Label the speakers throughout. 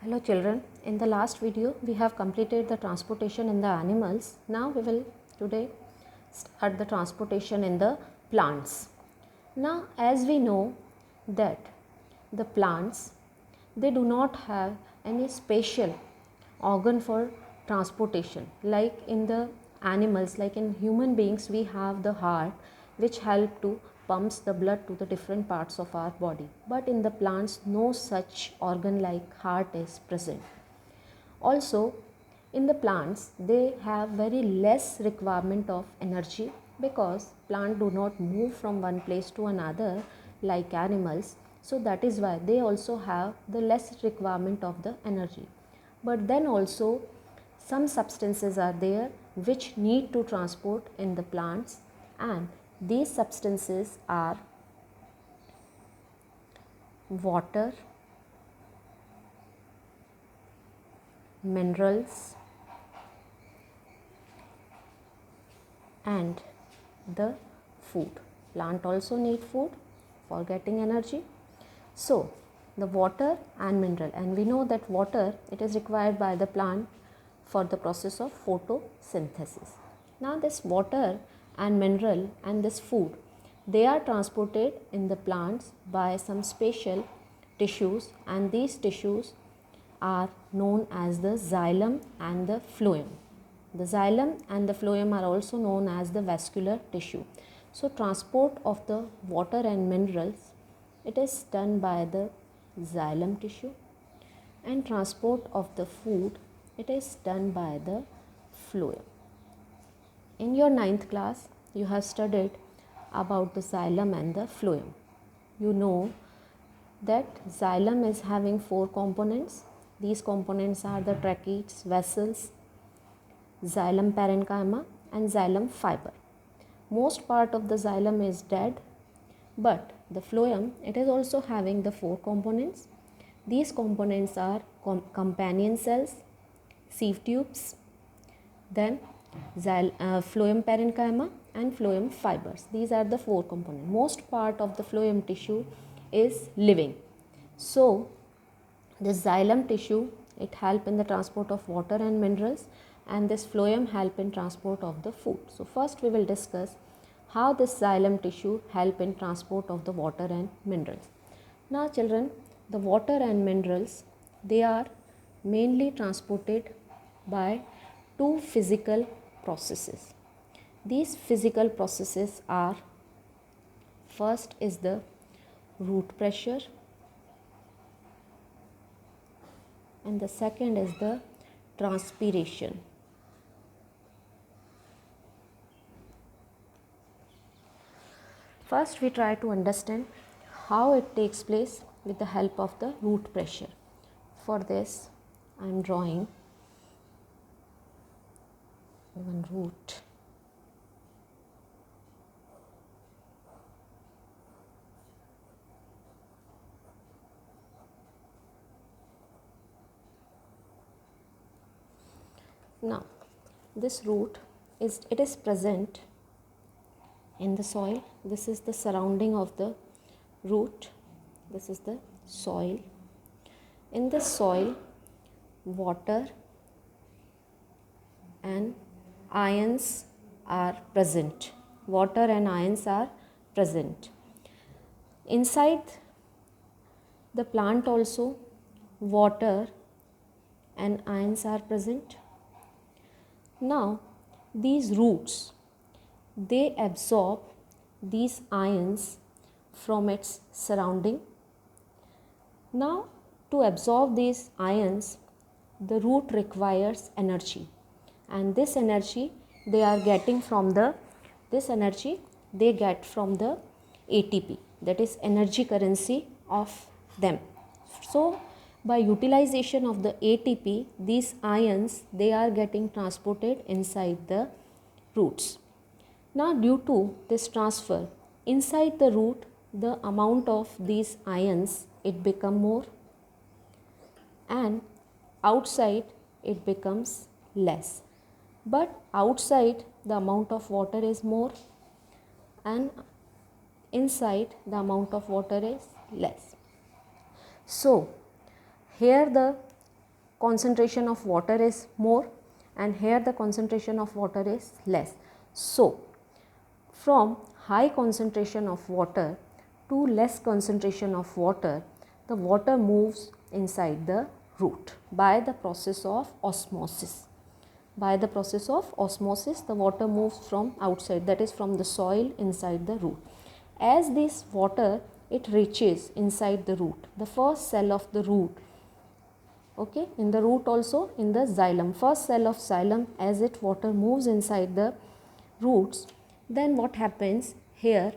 Speaker 1: Hello children, in the last video we have completed the transportation in the animals. Now we will today start the transportation in the plants. Now as we know that the plants, they do not have any special organ for transportation like in the animals, like in human beings we have the heart which help to pumps the blood to the different parts of our body, but in the plants no such organ like heart is present. Also in the plants they have very less requirement of energy because plants do not move from one place to another like animals, so that is why they also have the less requirement of the energy. But then also some substances are there which need to transport in the plants, and these substances are water, minerals, and the food. Plant also need food for getting energy. So the water and mineral, and we know that water, it is required by the plant for the process of photosynthesis. Now this water and mineral and this food, they are transported in the plants by some special tissues, and these tissues are known as the xylem and the phloem. The xylem and the phloem are also known as the vascular tissue. So transport of the water and minerals, it is done by the xylem tissue, and transport of the food, it is done by the phloem. In your 9th class you have studied about the xylem and the phloem. You know that xylem is having 4 components. These components are the tracheids, vessels, xylem parenchyma and xylem fiber. Most part of the xylem is dead, but the phloem, it is also having the 4 components. These components are companion cells, sieve tubes, then phloem parenchyma and phloem fibers. These are the 4 components. Most part of the phloem tissue is living. So this xylem tissue, it help in the transport of water and minerals, and this phloem help in transport of the food. So first we will discuss how this xylem tissue help in transport of the water and minerals. Now children, the water and minerals, they are mainly transported by 2 physical processes. These physical processes are, first is the root pressure, and the second is the transpiration. First we try to understand how it takes place with the help of the root pressure. For this I am drawing one root. Now this root is present in the soil. This is the surrounding of the root. This is the soil. In the soil, water and ions are present. Water and ions are present. Inside the plant also, water and ions are present. Now these roots, they absorb these ions from its surrounding. Now to absorb these ions, the root requires energy, and this energy they are getting from the ATP, that is energy currency of them. So by utilization of the ATP, these ions, they are getting transported inside the roots. Now due to this transfer, inside the root, the amount of these ions, it become more, and outside it becomes less. But outside the amount of water is more, and inside the amount of water is less. So here the concentration of water is more and here the concentration of water is less. So, from high concentration of water to less concentration of water, the water moves inside the root by the process of osmosis. By the process of osmosis, the water moves from outside, that is from the soil inside the root. As this water, it reaches inside the root, the first cell of the root, okay, in the root also in the xylem, first cell of xylem, as it water moves inside the roots, then what happens here,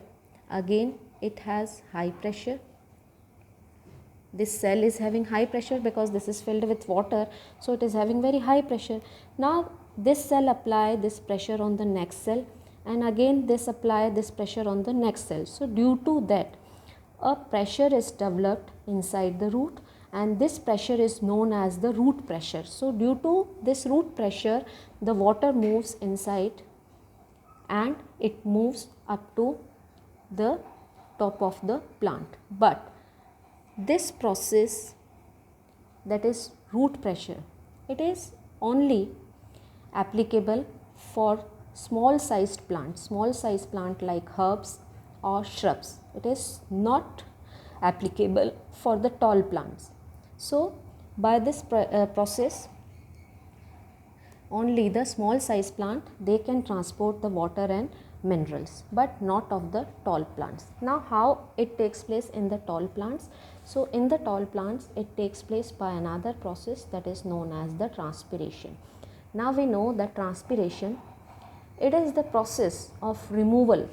Speaker 1: again it has high pressure. This cell is having high pressure because this is filled with water, so it is having very high pressure. Now this cell apply this pressure on the next cell and again this apply this pressure on the next cell. So due to that, a pressure is developed inside the root and this pressure is known as the root pressure. So due to this root pressure, the water moves inside and it moves up to the top of the plant. But this process, that is root pressure, it is only applicable for small sized plants like herbs or shrubs. It is not applicable for the tall plants. So by this process, only the small size plant, they can transport the water and minerals, but not of the tall plants. Now how it takes place in the tall plants? So in the tall plants, it takes place by another process that is known as the transpiration. Now we know that transpiration, it is the process of removal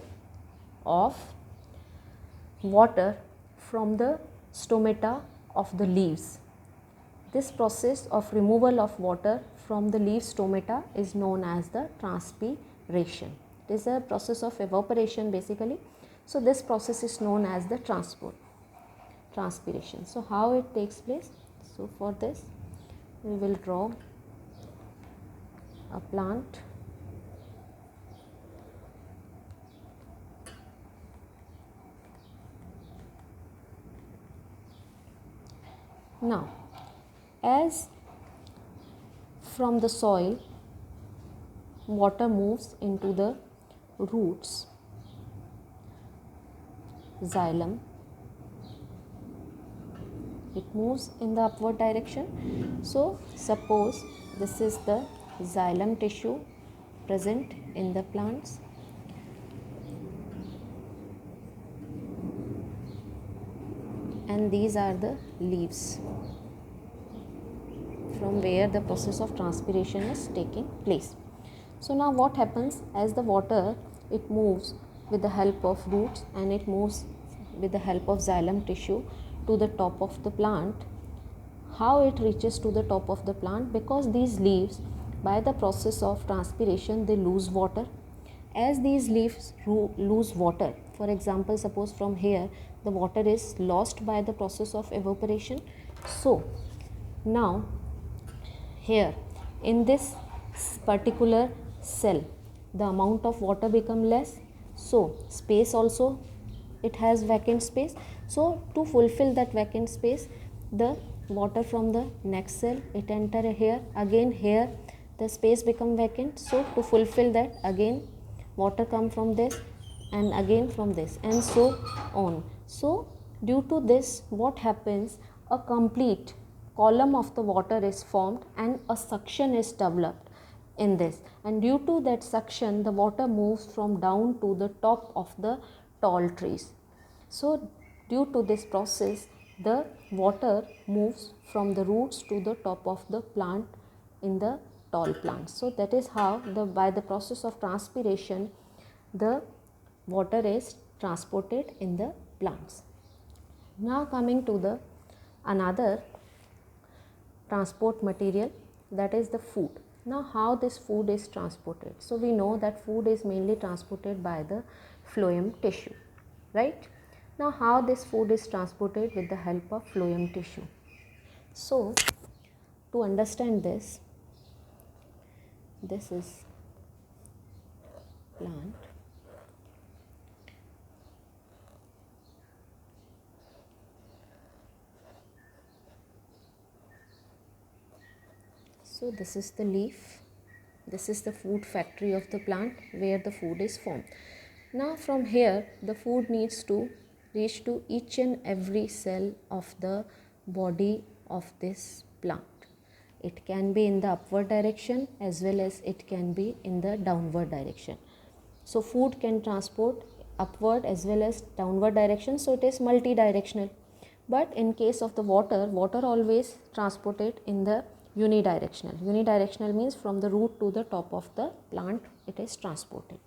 Speaker 1: of water from the stomata of the leaves. This process of removal of water from the leaf stomata is known as the transpiration. It is a process of evaporation basically. So this process is known as the transpiration. So how it takes place? So for this, we will draw a plant. Now, as from the soil water moves into the roots, xylem, it moves in the upward direction. So suppose this is the xylem tissue present in the plants, and these are the leaves from where the process of transpiration is taking place. So now what happens, as the water, it moves with the help of roots and it moves with the help of xylem tissue to the top of the plant. How it reaches to the top of the plant? Because these leaves, by the process of transpiration, they lose water. As these leaves lose water, for example, suppose from here the water is lost by the process of evaporation. So now here in this particular cell, the amount of water become less, so space also, it has vacant space. So to fulfill that vacant space, the water from the next cell, it enter here, again here the space become vacant. So to fulfill that, again water come from this and again from this and so on. So due to this, what happens, a complete column of the water is formed and a suction is developed in this, and due to that suction, the water moves from down to the top of the tall trees. So due to this process, the water moves from the roots to the top of the plant in the tall plants. So that is how by the process of transpiration, the water is transported in the plants. Now coming to the another transport material, that is the food. Now how this food is transported? So we know that food is mainly transported by the phloem tissue, right? Now how this food is transported with the help of phloem tissue? So to understand this is plant. So this is the leaf. This is the food factory of the plant where the food is formed. Now from here the food needs to reach to each and every cell of the body of this plant. It can be in the upward direction as well as it can be in the downward direction. So food can transport upward as well as downward direction, so it is multi-directional. But in case of the water, water always transported in the unidirectional. Unidirectional means from the root to the top of the plant it is transported.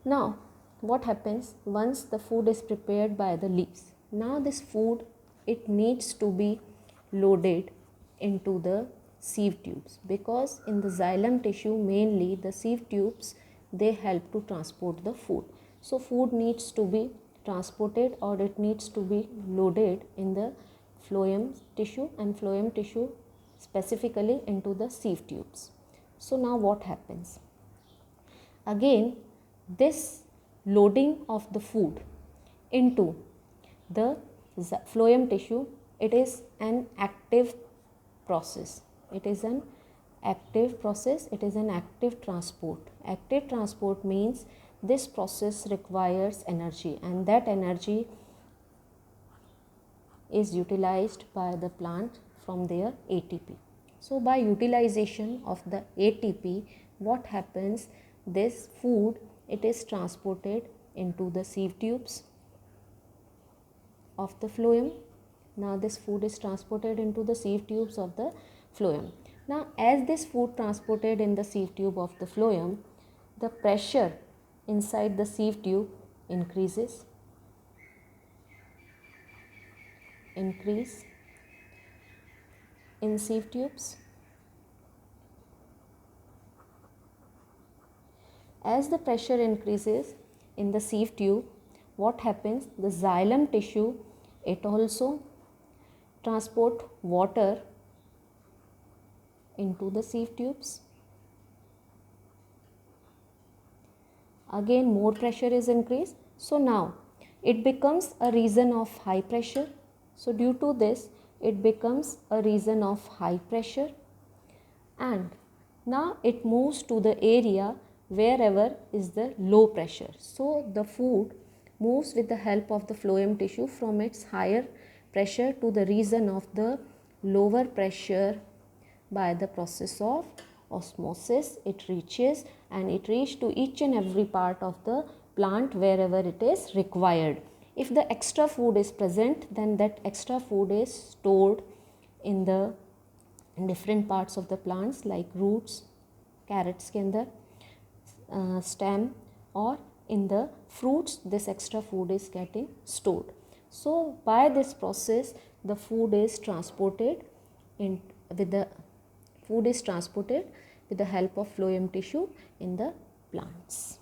Speaker 1: Now what happens once the food is prepared by the leaves? Now this food, it needs to be loaded into the sieve tubes, because in the xylem tissue mainly the sieve tubes, they help to transport the food. So food needs to be transported or it needs to be loaded in the phloem tissue, and phloem tissue specifically into the sieve tubes. So now what happens? Again, this loading of the food into the phloem tissue, it is an active process. It is an active process. It is an active transport. Active transport means this process requires energy, and that energy is utilized by the plant from their ATP. So by utilization of the ATP, what happens? This food, it is transported into the sieve tubes of the phloem. Now this food is transported into the sieve tubes of the phloem. Now as this food transported in the sieve tube of the phloem, the pressure inside the sieve tube increase in sieve tubes. As the pressure increases in the sieve tube, what happens? The xylem tissue, it also transport water into the sieve tubes. Again more pressure is increased. So now it becomes a region of high pressure. So due to this, it becomes a region of high pressure, and now it moves to the area wherever is the low pressure. So the food moves with the help of the phloem tissue from its higher pressure to the region of the lower pressure by the process of osmosis. It reaches to each and every part of the plant wherever it is required. If the extra food is present, then that extra food is stored in the different parts of the plants like roots, carrots के अंदर, stem, or in the fruits this extra food is getting stored. So by this process the food is transported with the help of phloem tissue in the plants.